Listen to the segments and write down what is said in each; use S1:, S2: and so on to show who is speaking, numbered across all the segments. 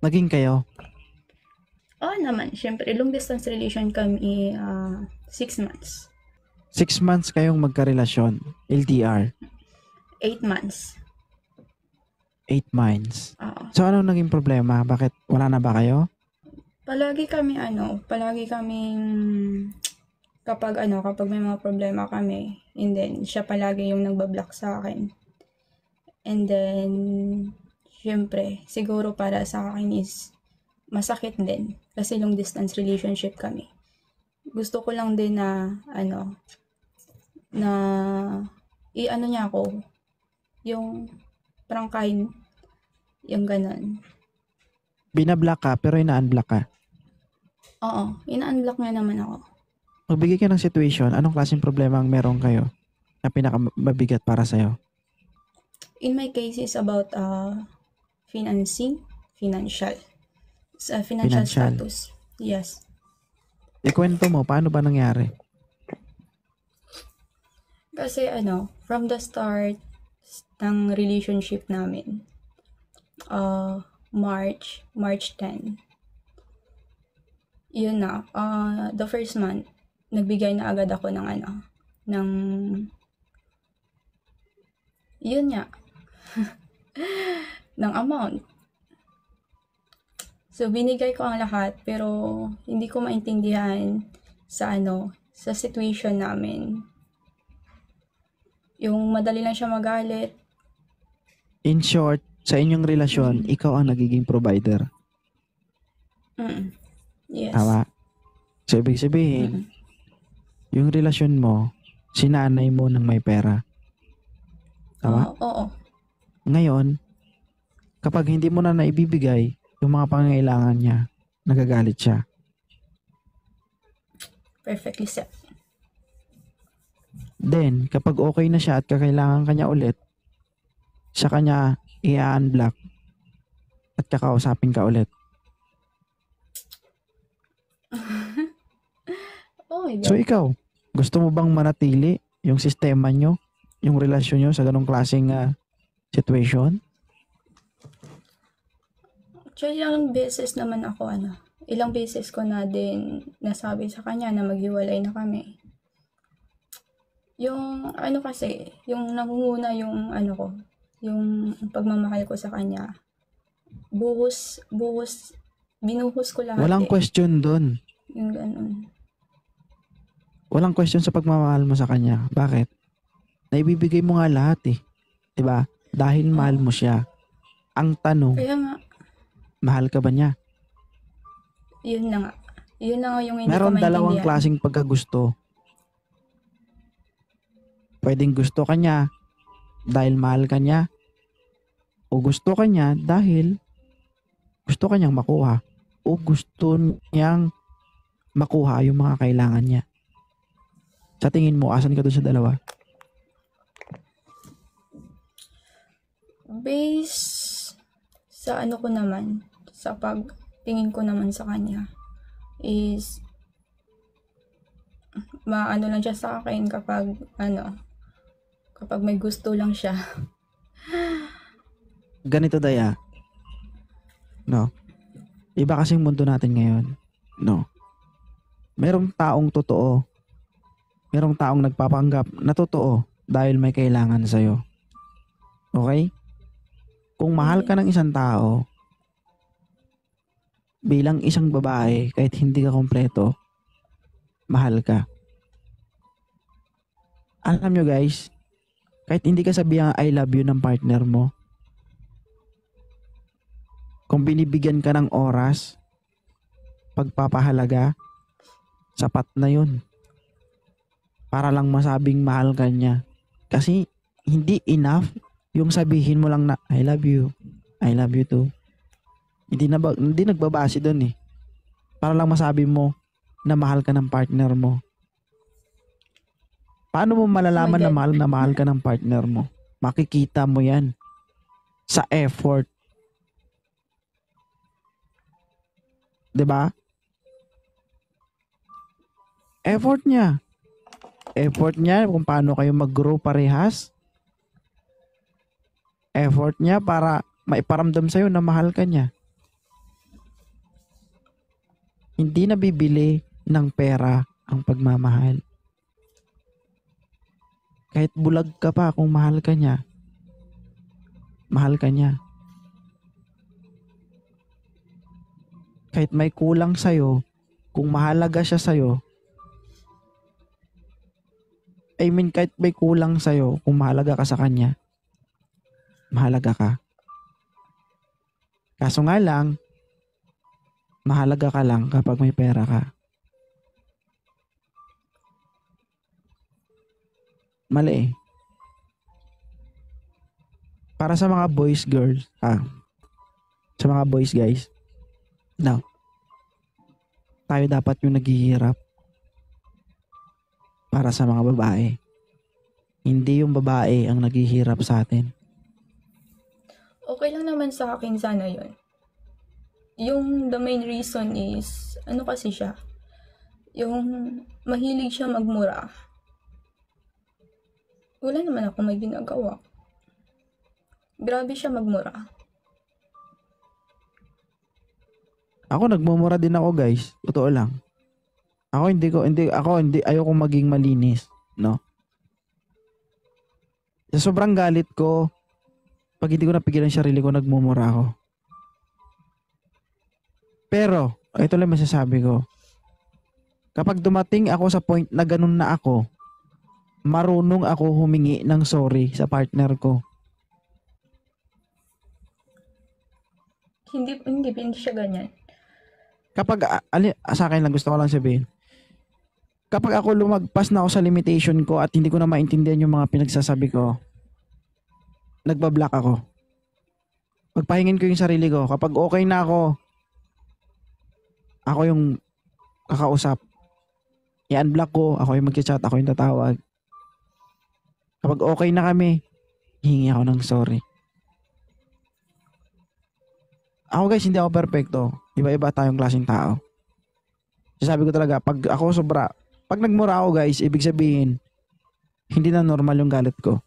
S1: Naging kayo?
S2: Oo naman, syempre, long distance relation kami, 6 months.
S1: 6 months kayong magkarelasyon, LDR,
S2: 8 months.
S1: 8 months.
S2: Oo.
S1: So, anong naging problema? Bakit wala na ba kayo?
S2: Palagi kaming kapag may mga problema kami, and then siya palagi yung nagba-block sa akin. And then, syempre, siguro para sa akin is masakit din kasi long distance relationship kami. Gusto ko lang din na na i-ano niya ako, yung prangkahin, yung ganun.
S1: Binablock ka pero ina-unblock ka.
S2: Oo, ina-unblock niya naman ako.
S1: Magbigay ka ng situation, anong klaseng problema ang meron kayo na pinakamabigat para sa'yo?
S2: In my case is about financial. Sa financial
S1: Financial.
S2: status. Yes.
S1: Ikwento mo, paano ba nangyari?
S2: Kasi from the start ng relationship namin, March 10. Yun na, the first month, nagbigay na agad ako ng, yun nga, ng amount. So, binigay ko ang lahat, pero hindi ko maintindihan sa situation namin. Yung madali lang siya magalit.
S1: In short, sa inyong relasyon, ikaw ang nagiging provider.
S2: Yes.
S1: Tama? So, ibig sabihin, yung relasyon mo, sinanay mo ng may pera. Tama?
S2: Oo.
S1: Ngayon, kapag hindi mo na naibibigay yung mga pangangailangan niya, nagagalit siya.
S2: Perfectly said.
S1: Then, kapag okay na siya at kakailangan kanya ulit, sa kanya i-unblock at kakausapin ka ulit.
S2: Oh my God.
S1: So ikaw, gusto mo bang manatili yung sistema nyo, yung relasyon nyo sa ganong klaseng situation?
S2: Actually, ilang beses ko na din nasabi sa kanya na maghiwalay na kami. Yung kasi, yung nangunguna yung yung pagmamahal ko sa kanya. Binuhos ko lahat.
S1: Walang question doon.
S2: Yung ganun.
S1: Walang question sa pagmamahal mo sa kanya. Bakit? Naibibigay mo nga lahat eh. 'Di ba? Dahil mahal mo siya. Ang tanong,
S2: Kaya nga,
S1: mahal ka ba niya?
S2: yun na nga. Yun na nga yung hindi ko
S1: Meron dalawang
S2: maintindihan.
S1: klaseng pagkagusto. Pwedeng gusto ka niya dahil mahal ka niya, o gusto ka niya dahil gusto ka niyang makuha, o gusto niyang makuha yung mga kailangan niya. Sa tingin mo, asan ka doon sa dalawa?
S2: Base sa ko naman, sa pagtingin ko naman sa kanya, is maano lang siya sa akin kapag may gusto lang siya.
S1: Ganito Daya. No. Iba kasing mundo natin ngayon. No. Merong taong totoo. Merong taong nagpapanggap na totoo dahil may kailangan sa'yo. Okay? Kung mahal ka ng isang tao, bilang isang babae, kahit hindi ka kompleto, mahal ka. Alam nyo guys, kahit hindi ka sabihan I love you ng partner mo, kung binibigyan ka ng oras, pagpapahalaga, sapat na yun. Para lang masabing mahal ka niya. Kasi hindi enough yung sabihin mo lang na I love you too. Hindi nagbabase doon eh. Para lang masabi mo na mahal ka ng partner mo. Paano mo malalaman
S2: Oh my God.
S1: na mahal ka ng partner mo? Makikita mo yan sa effort. 'Di ba? Effort niya. Effort niya kung paano kayo mag-grow parehas. Effort niya para maiparamdam sa'yo na mahal ka niya. Hindi nabibili ng pera ang pagmamahal. Kahit bulag ka pa, kung mahal ka niya, mahal ka niya. Kahit may kulang sa'yo, kung mahalaga siya sa'yo, kahit may kulang sa'yo, kung mahalaga ka sa kanya, mahalaga ka. Kaso nga lang, mahalaga ka lang kapag may pera ka. Mali eh. Para sa mga boys, girls, sa mga boys, guys, no, tayo dapat yung naghihirap para sa mga babae. Hindi yung babae ang naghihirap sa atin.
S2: Okay lang naman sa akin sana yun. Yung the main reason is, ano kasi siya, yung mahilig siya magmura. Wala naman ako may ginagawa. Grabe siya magmura.
S1: Ako nagmumura din ako, guys. Totoo lang. Ayoko maging malinis, no? Sa sobrang galit ko, pag hindi ko napigilan yung sarili ko, nagmumura ako. Pero, ito lang masasabi ko. Kapag dumating ako sa point na ganun na ako, marunong ako humingi ng sorry sa partner ko.
S2: Hindi siya ganyan.
S1: Kapag, sa akin lang gusto ko lang sabihin, kapag ako lumagpas na ako sa limitation ko at hindi ko na maintindihan yung mga pinagsasabi ko, nagbablock ako. Pagpahingin ko yung sarili ko. Kapag okay na ako yung kakausap. I-unblock ko, ako yung mag-chat, ako yung tatawag. Kapag okay na kami, hihingi ako ng sorry. Ako guys, hindi ako perfecto. Iba-iba tayong klaseng tao. Sabi ko talaga, pag nagmura ako guys, ibig sabihin, hindi na normal yung galit ko.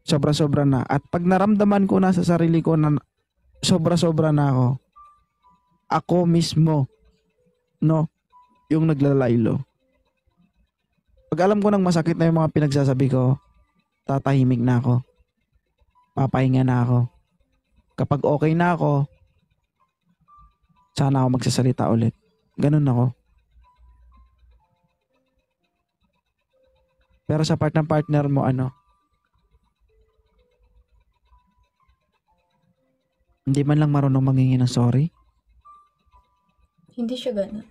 S1: Sobra-sobra na. At pag naramdaman ko na sa sarili ko na sobra-sobra na ako mismo, no, yung naglalaylo. Pag alam ko nang masakit na yung mga pinagsasabi ko, tatahimik na ako. Papahinga na ako. Kapag okay na ako, sana ako magsasalita ulit. Ganun ako. Pero sa part ng partner mo, hindi man lang marunong mangingi ng sorry?
S2: Hindi siya ganun.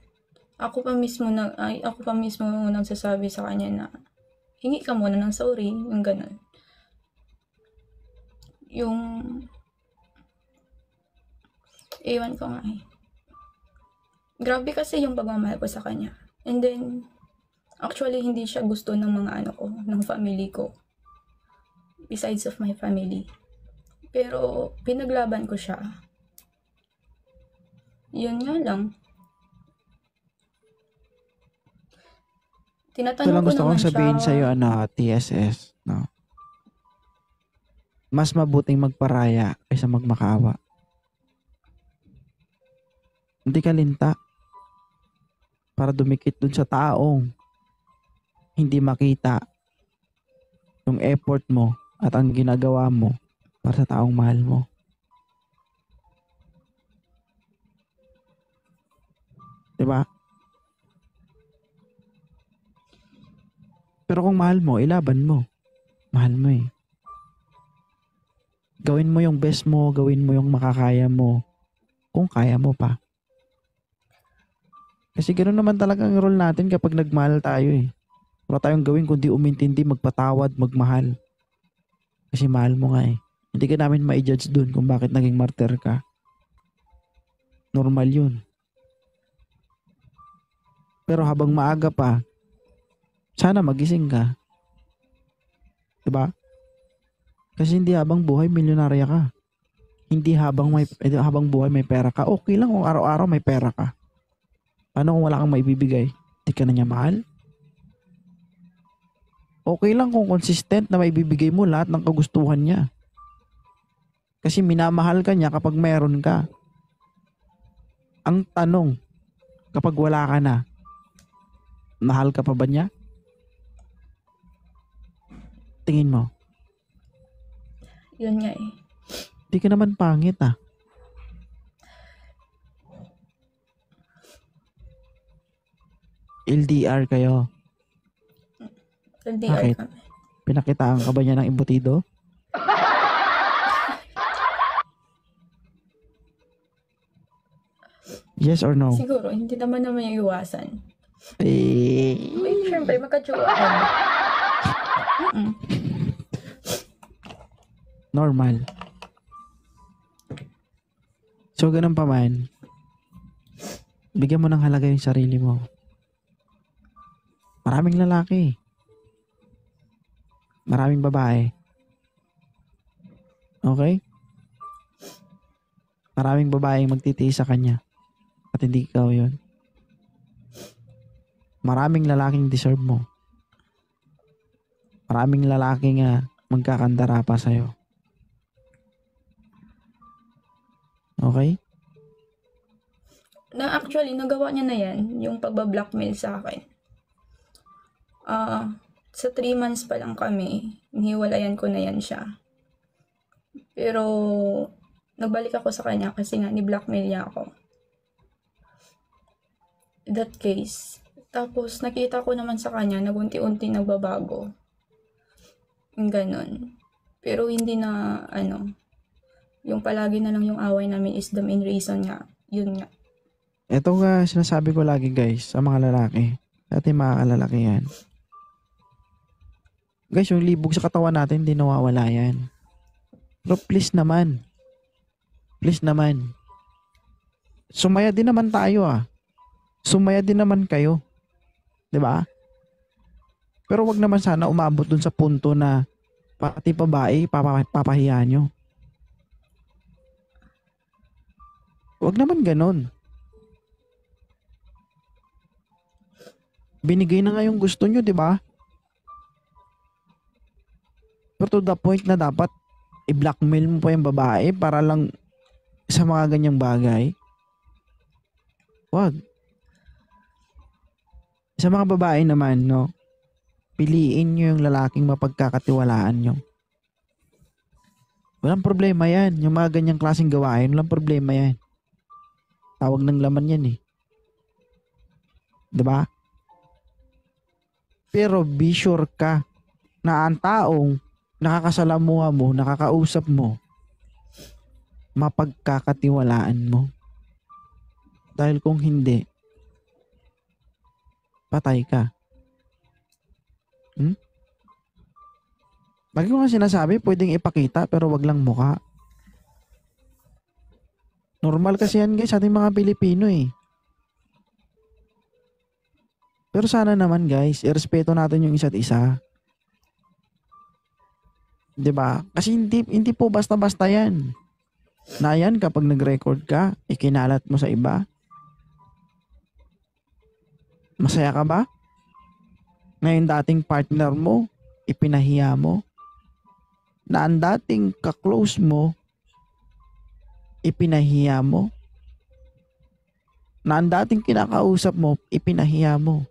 S2: Ako pa mismo nagsasabi sa kanya na hingi ka muna ng sorry, yung ganun. Yung ewan ko nga eh. Grabe kasi yung pagmamahal ko sa kanya. And then, actually, hindi siya gusto ng mga ng family ko. Besides of my family. Pero, pinaglaban ko siya. Yun nga lang.
S1: Ito
S2: Tinatanong
S1: lang
S2: ko
S1: gusto
S2: naman
S1: kong sabihin
S2: siya.
S1: sa'yo, TSS, no? Mas mabuting magparaya kaysa magmakaawa. Hindi ka linta para dumikit dun sa taong hindi makita yung effort mo at ang ginagawa mo para sa taong mahal mo. Diba? Pero kung mahal mo, ilaban mo. Mahal mo eh. Gawin mo yung best mo, gawin mo yung makakaya mo. Kung kaya mo pa. Kasi ganoon naman talaga ang role natin kapag nagmahal tayo eh. Wala tayong gawin kundi umintindi, magpatawad, magmahal. Kasi mahal mo nga eh. Hindi ka namin ma-judge dun kung bakit naging martyr ka. Normal yun. Pero habang maaga pa, sana magising ka. Diba? Kasi hindi habang buhay milyonarya ka. Hindi habang buhay may pera ka. Okay lang kung araw-araw may pera ka. Paano kung wala kang maibibigay? Hindi ka na niya mahal? Okay lang kung consistent na maibibigay mo lahat ng kagustuhan niya. Kasi minamahal ka niya kapag meron ka. Ang tanong, Kapag wala ka na, mahal ka pa ba niya? Tingin mo.
S2: Yun nga eh.
S1: Di ka naman pangit ah. LDR kayo.
S2: LDR
S1: Bakit?
S2: kami.
S1: Pinakitaan ka ba niya ng embutido? Yes or no?
S2: Siguro, hindi naman yung iwasan.
S1: Eh,
S2: Siyempre, magkatsugaan.
S1: normal. So, ganun pa man, bigyan mo ng halaga yung sarili mo. Maraming lalaki. Maraming babae. Okay? Maraming babaeng magtitiis sa kanya. At hindi ikaw yun. Maraming lalaking deserve mo. Maraming lalaking magkakandara pa sa'yo. Okay?
S2: Na actually, nagawa niya na yan, yung pagbablockmail sa akin. Sa 3 months pa lang kami, nihiwalayan ko na yan siya. Pero, nagbalik ako sa kanya kasi nga, ni-blackmail niya ako. That case. Tapos, nakita ko naman sa kanya, nagunti-unti nagbabago. Yung ganon. Pero, hindi na, yung palagi na lang yung away namin is the main reason nga. Yun nga.
S1: Ito nga sinasabi ko lagi guys sa mga lalaki. Sa ating mga kalalaki yan. Guys, yung libog sa katawan natin, hindi nawawala yan. Pero please naman. Please naman. Sumaya din naman tayo ah. Sumaya din naman kayo. 'Di ba? Pero wag naman sana umabot dun sa punto na pati babae papahiya nyo. Wag naman ganon. Binigay na nga yung gusto nyo, 'di ba? Pero to the point na dapat i-blackmail mo pa yung babae para lang sa mga ganyang bagay. Wag. Sa mga babae naman, no, piliin nyo yung lalaking mapagkakatiwalaan nyo. Walang problema yan. Yung mga ganyang klaseng gawain, walang problema yan. Tawag ng laman yan eh. Diba? Pero be sure ka na ang taong nakakasalamuha mo, nakakausap mo, mapagkakatiwalaan mo. Dahil kung hindi, patay ka. Lagi ko nga sinasabi, pwedeng ipakita pero wag lang mukha. Normal kasi yan guys sa ating mga Pilipino eh. Pero sana naman guys, irespeto natin yung isa't isa. 'Di ba? Kasi hindi po basta-basta yan. Na yan kapag nag-record ka, ikinalat mo sa iba. Masaya ka ba? Ngayon dating partner mo, ipinahiya mo. Na ang dating ka-close mo, ipinahiya mo. Na ang dating kinakausap mo, ipinahiya mo.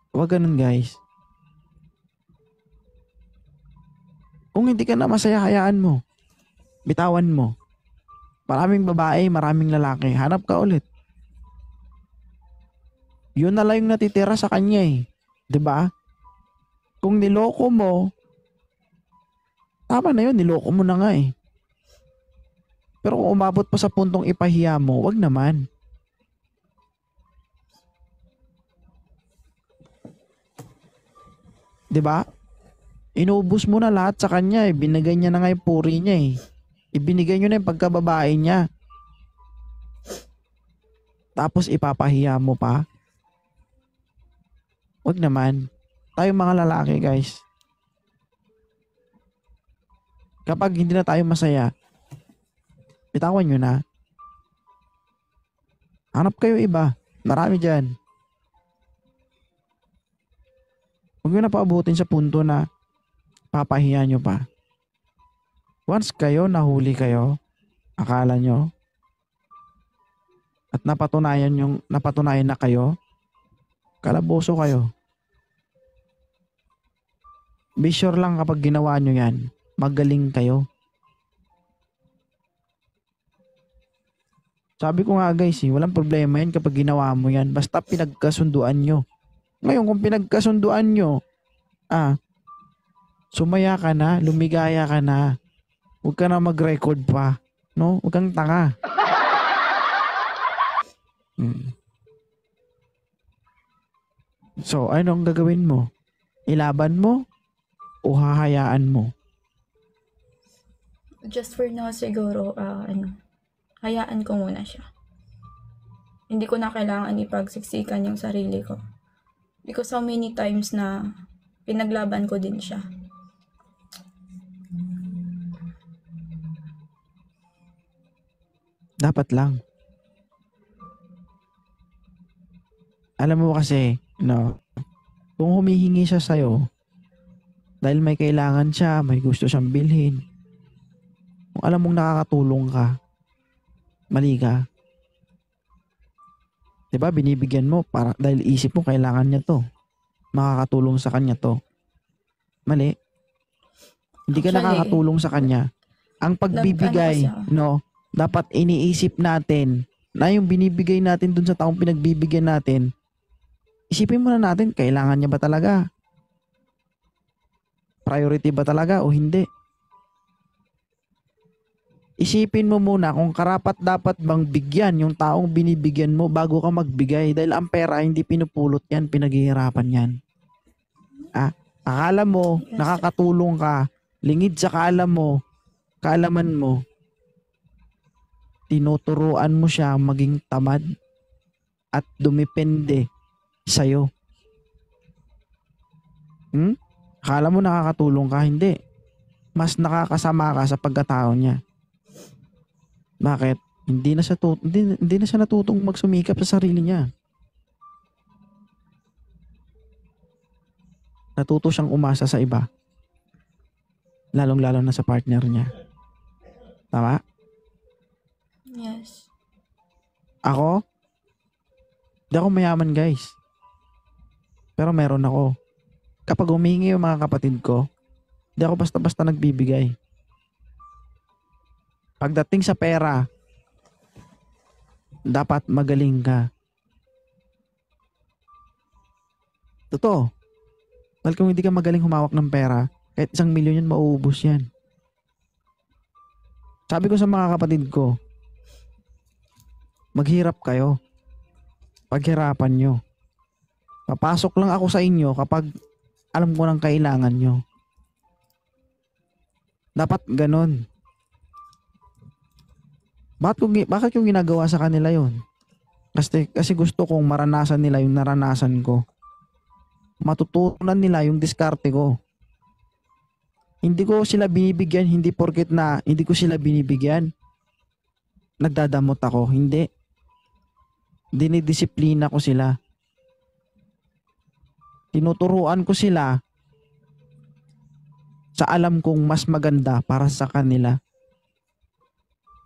S1: Huwag ganun guys. Kung hindi ka na masaya, hayaan mo. Bitawan mo. Maraming babae, maraming lalaki. Hanap ka ulit. Yun na lang yung natitira sa kanya eh. 'Di ba? Kung niloko mo, tama na yun, niloko mo na nga eh. Pero kung umabot pa sa puntong ipahiya mo, wag naman. Diba? Inubos mo na lahat sa kanya eh. Binigay niya na nga yung puri niya eh. Ibinigay niyo na yung pagkababae niya. Tapos ipapahiya mo pa. Wag naman. Tayo mga lalaki guys. Kapag hindi na tayo masaya, bitawan nyo na. Hanap kayo iba. Marami dyan. Huwag nyo na paabutin sa punto na papahiya nyo pa. Once kayo, nahuli kayo, Akala nyo? At napatunayan na kayo, kalaboso kayo. Be sure lang kapag ginawa nyo yan, magaling kayo. Sabi ko nga guys, walang problema yan kapag ginawa mo yan. Basta pinagkasunduan nyo. Ngayon kung pinagkasunduan nyo, sumaya ka na, lumigaya ka na. Huwag ka na mag-record pa. No? Huwag kang tanga. So, anong gagawin mo? Ilaban mo o hahayaan mo?
S2: Just for now, siguro, hayaan ko muna siya. Hindi ko na kailangan ipagsiksikan yung sarili ko. Because so many times na pinaglaban ko din siya.
S1: Dapat lang. Alam mo kasi, no, kung humihingi siya sa'yo, dahil may kailangan siya, may gusto siyang bilhin, kung alam mong nakakatulong ka, mali ka. Diba, binibigyan mo para, dahil isip mo kailangan niya to. Makakatulong sa kanya to. Mali. Hindi ka
S2: Actually,
S1: nakakatulong sa kanya. Ang pagbibigay, no, dapat iniisip natin na yung binibigay natin dun sa taong pinagbibigyan natin, isipin muna natin, kailangan niya ba talaga? Priority ba talaga o hindi? Isipin mo muna kung karapat dapat bang bigyan yung taong binibigyan mo bago ka magbigay. Dahil ang pera, hindi pinupulot yan, pinaghihirapan yan. Akala mo, nakakatulong ka, lingid sa kaalaman mo, tinuturuan mo siya maging tamad at dumepende sa'yo. Akala mo nakakatulong ka, hindi. Mas nakakasama ka sa pagkatao niya. Bakit? Hindi na siya natutong magsumikap sa sarili niya. Natuto siyang umasa sa iba. Lalong-lalo na sa partner niya. Tama?
S2: Yes.
S1: Ako? Di ako mayaman, guys. Pero meron ako. Kapag humingi yung mga kapatid ko, di ako basta-basta nagbibigay. Pagdating sa pera, dapat magaling ka. Totoo. Dahil kung hindi ka magaling humawak ng pera, kahit 1,000,000 yan, mauubos yan. Sabi ko sa mga kapatid ko, maghirap kayo. Paghirapan nyo. Papasok lang ako sa inyo kapag alam ko ng kailangan nyo. Dapat ganon. Bakit yung ginagawa sa kanila yon? Kasi gusto kong maranasan nila yung naranasan ko. Matutunan nila yung diskarte ko. Hindi ko sila binibigyan, hindi porket na hindi ko sila binibigyan, nagdadamot ako. Hindi. Dinidisiplina ko sila. Tinuturuan ko sila sa alam kong mas maganda para sa kanila.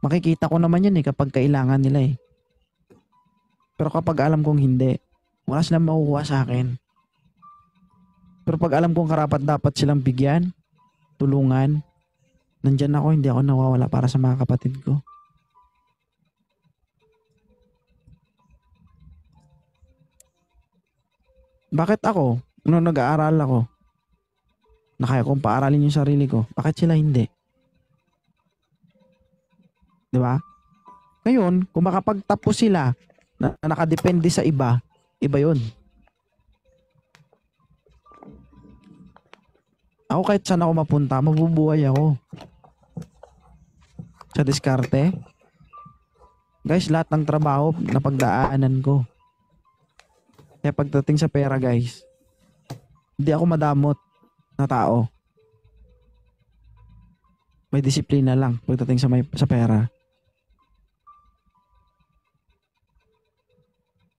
S1: Makikita ko naman yan kapag kailangan nila eh. Pero kapag alam kong hindi, wala silang makukuha sa akin. Pero pag alam kong karapat dapat silang bigyan, tulungan, nandyan ako, hindi ako nawawala para sa mga kapatid ko. Bakit ako, nung nag-aaral ako, na kaya kong paaralin yung sarili ko, bakit sila hindi? Di ba? Ngayon, kung makapagtapos sila na nakadepende sa iba, iba yun. Ako kahit saan ako mapunta, mabubuhay ako. Sa diskarte. Guys, lahat ng trabaho na pagdaanan ko. Kaya pagdating sa pera, guys, hindi ako madamot na tao. May disiplina lang pagdating sa pera.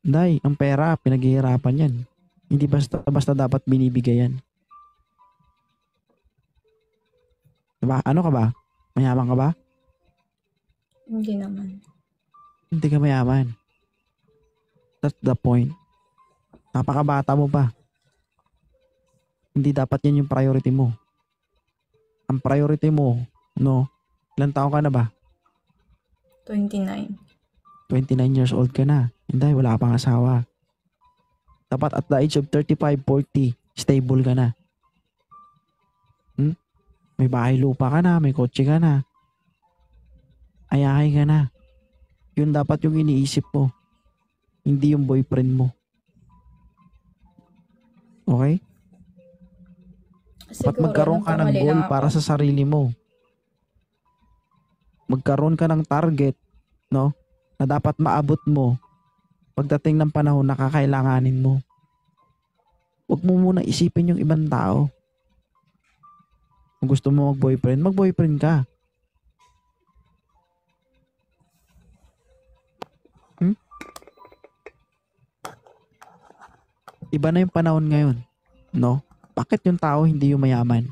S1: Day, ang pera, pinaghihirapan yan. Hindi basta dapat binibigay yan. Diba? Ano ka ba? Mayaman ka ba?
S2: Hindi naman.
S1: Hindi ka mayaman. That's the point. Napakabata mo pa. Hindi dapat yan yung priority mo. Ang priority mo, no? Ilang taon ka na ba?
S2: 29.
S1: 29 years old ka na. Hindi, wala ka pang asawa. Dapat at the age of 35, 40, stable ka na. May bahay lupa ka na, may kotse ka na. Ayahay ka na. Yun dapat yung iniisip mo. Hindi yung boyfriend mo. Okay? Dapat
S2: Siguro,
S1: magkaroon ka ng
S2: nagkamali
S1: goal
S2: lang ako.
S1: para sa sarili mo. Magkaroon ka ng target, no? Na dapat maabot mo pagdating ng panahon na kakailanganin mo. Huwag mo muna isipin yung ibang tao. Kung gusto mo mag-boyfriend ka. Iba na yung panahon ngayon, no? Bakit yung tao hindi yung mayaman?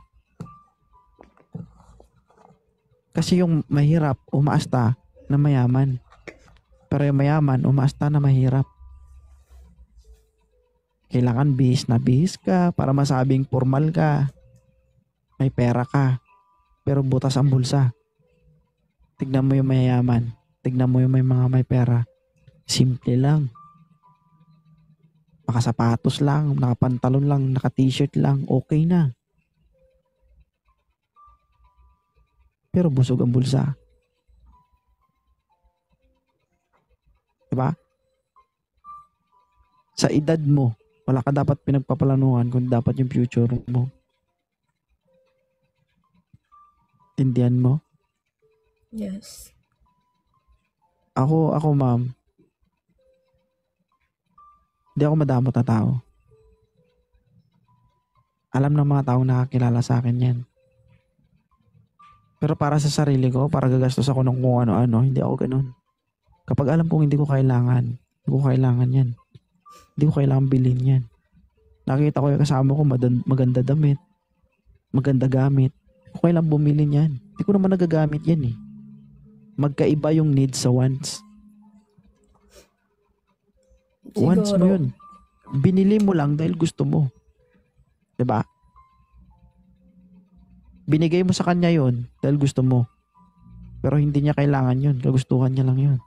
S1: Kasi yung mahirap, umaasta na mayaman. Pero yung mayaman, umaasta na mahirap. Kailangan bihis na bihis ka para masabing formal ka. May pera ka. Pero butas ang bulsa. Tignan mo yung mayayaman. Tignan mo yung may mga may pera. Simple lang. Nakasapatos lang, nakapantalon lang, naka-t-shirt lang, okay na. Pero busog ang bulsa. Diba? Sa edad mo, wala ka dapat pinagpaplanuhan kung dapat yung future mo. Tindihan mo?
S2: Yes.
S1: Ako ma'am, hindi ako madamot na tao. Alam ng mga taong nakakilala sa akin yan. Pero para sa sarili ko, para gagastos ako ng kung ano-ano, hindi ako ganun. Kapag alam kong hindi ko kailangan yan. Hindi ko kailangan bilhin yan. Nakita ko yung kasama ko, maganda damit, maganda gamit. Okay lang bumili niyan. Hindi ko naman nagagamit yan eh. Magkaiba yung needs sa wants. Wants mo
S2: Siguro.
S1: yun. Binili mo lang dahil gusto mo. 'Di ba? Binigay mo sa kanya yun dahil gusto mo. Pero hindi niya kailangan yun. Kagustuhan niya lang yun.